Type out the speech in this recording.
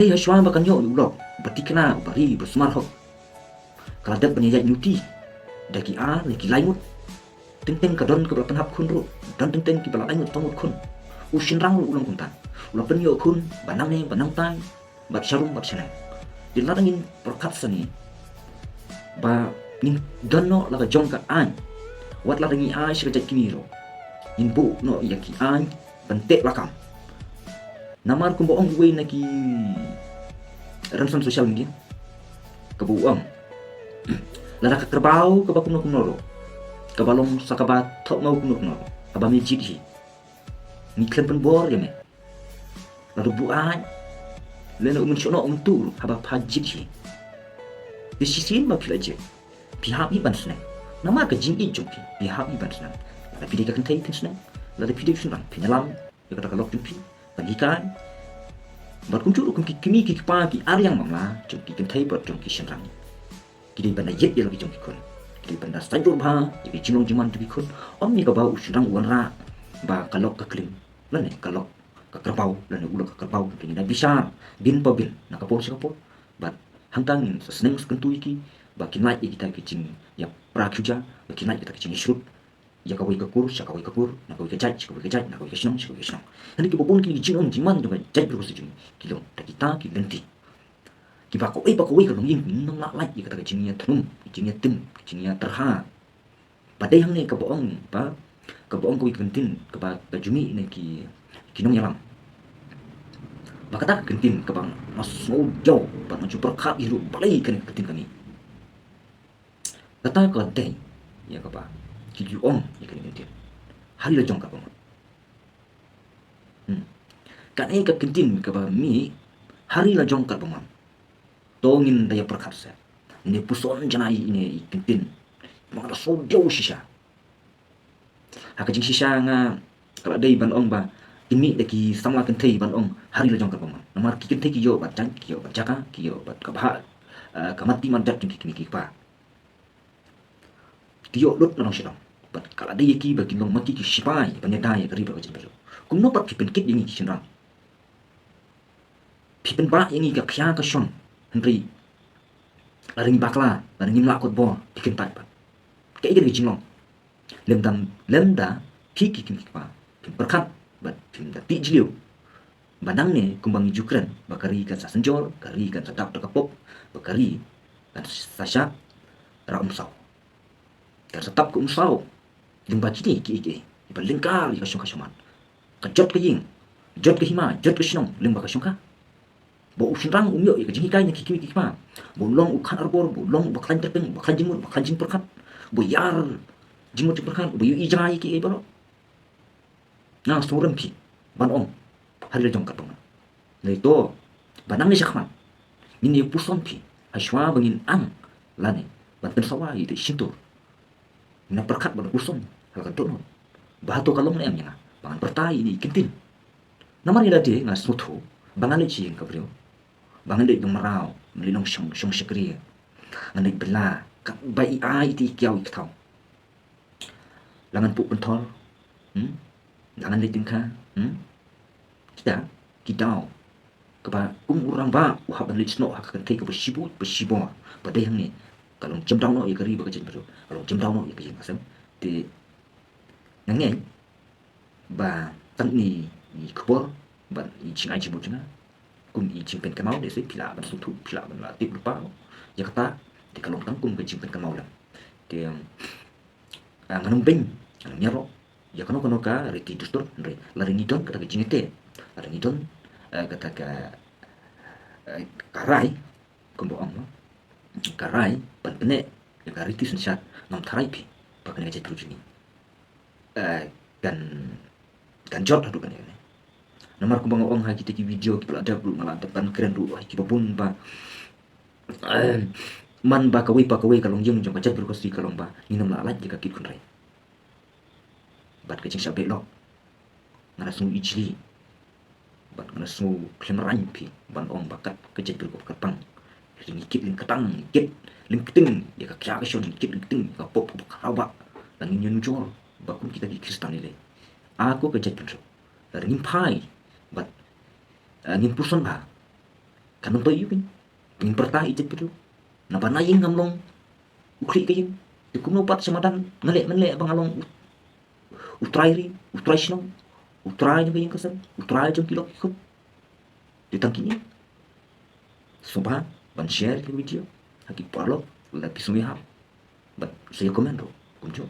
hashwa ba kanyo ulok batikna bari bersmar hok kaladat penyayat nyuti dagi lagi laimut teng kadon ke belakang hap kun ru dan teng ki belakang laimut tamut kun usin rang ulang kuntan ulang penyo kun banang ne banang tai bat syarum bat senang dilarangin perkat seni ba nin donno laga jongka an wat larangi shirajat kimiro in bu no yaki an bentek lakam namar kumbo ong way naki ransom sosial media kebuang lara kerbau kebakuno kunoro kebalong sakabat tok mau kuno aba mijit hi ni klempen bor ya me lalu buan lena umun shono tu haba pajit hi di sisi ma pilaje pihak iban senang nama ka jing jumpi pihak iban senang la pidi ka kentai senang la pidi senang pinyalam ya kata kalok jumpi bagikan bat kum churu kum kimi ki pa ki aryang mamla chung ki kentai bat chung ki senang kidi banda yet ya lagi chung ki kun kidi banda sajur ba jadi jinong jiman tu ki kun om ni ka ba usirang wanra ba kalok ka klim la ne kalok ka kerbau la ne ulak ka kerbau ki na bisa bin pa bin na kapor si kapor bat hangtangin sa seneng skentui ki ba kinai kita ki jing ya prakyuja ba kinai kita ki jing shrut ya kawai kakur syakawai kakur na kawai kajaj na kawai kashnong hani ki bobon ki jinong jiman jo jaj bro si jing kilo ta kita ki lenti ki ba ko kalong yin nong la lai ki kata ki jing ya thnum jing ya tim jing ya terha padai hang ne ka boong ba ka boong ko ikentin ka ba jumi ne ki kinong yalam ba kata kentin ka bang masno jo ba maju perkap iru balai kan kentin kami kata ka dai ya ka ba ki ong ya kan kentin hari la jong ka bang kan ka kentin ka ba mi hari la jong ka bang tongin daya perkap sa ini puson janai ini kentin mga so jo shisha haka jing shisha nga kala dai ban ong ba ini daki samla kentai ban ong hari la jong ka bang namar ki kentai ki yo bat jang ki yo bat jaka ki yo bat ka ba kamati man dat ki pa tiyo lut na siya bat kala dai ki ba kinong mati ki sipai panyadai ka riba ka jin belo kung no pat ki pen kit yang ki sinra pipen ba yang ka kya ka shon henry laring bakla laring lakot bo piken pat pat kai ga jinglong lemda ki pa pin perkat bat pin da ti jliu banang ne kumbang jukran bakari kan sa senjor kari kan sa dak kapop bakari kan sa sya ra umsaw kan sa tap ku umsaw limba kini ki ibalingkar ka syuman kajot ka ying jot ka hima jot ka shnong limba ka syungka bo usirang umyo ka jingi kai ne ki pa bo long ukhan arbor bo long baklan terpeng baklan jing perkat bo yar jingmut perkat bo yu ijai ki balo na sorem pi ban ong hari la jong ka pang le to banang ni sakman ni puson pi ashwa bangin ang lane ban pensawa ite sintur na perkat ban puson hal kan to bahato kalong na yang bangan pertai ini kentin namar ila de nga sutu bangan le chi ka brio bangan de marau melinong syong syakri nganai bela ka bai ai ti kiau ik thau langan pu pentol langan le tingka kita kaba urang ba uhab ban le sno hak kan kai ka besibu padai hang ni kalong jemdau no ikari ba ka jen bro kalong jemdau no ikari asam ti nangai ba tang ni khbor ban i chingai chibu chuna kum i chimpen kamau de se pila ban sutu pila ban la tip lupa ya kata di kalong tang kum ka chimpen kamau la de nganong beng nganong nyaro ya kano ka reti dustur re laringi don kata jinete laringi don kata ka karai kumbo ang karai ban pene ya ka reti sensat nam tharai pi pakane ka jetru jini kan jot hadu kan ya namar ko bang ong ha kita ki video ki ada bulu malah depan keren dulu ki babun ba man ba kawai kalong jeng jong kacet berkosti kalong ba ninam la alat jika kit kunrai bat kecing sabe lo ngara sung ijli bat ngara sung klemrain pi ban ong bakat kecet berkop kapang ring kit ling katang kit ling ting ya ka kya ka shon kit ling ting ka pop karawa dan nyon jor ba kun kita ki kristan ile aku kecet berkop ring pai bat ngin puson ba Kanong to yun. Ping perta ijit pitu. Napanaying ngamlong ukri kayin. Ikunupat sa madan ngale abang along utray rin. Utray sinong. Utray niya kayin kasan. Utray jong kilok ikot. Ditangkini. Sumpah ban share ke video. Haki parlo. Lapi sumihap. But saya komen do. Kunjung.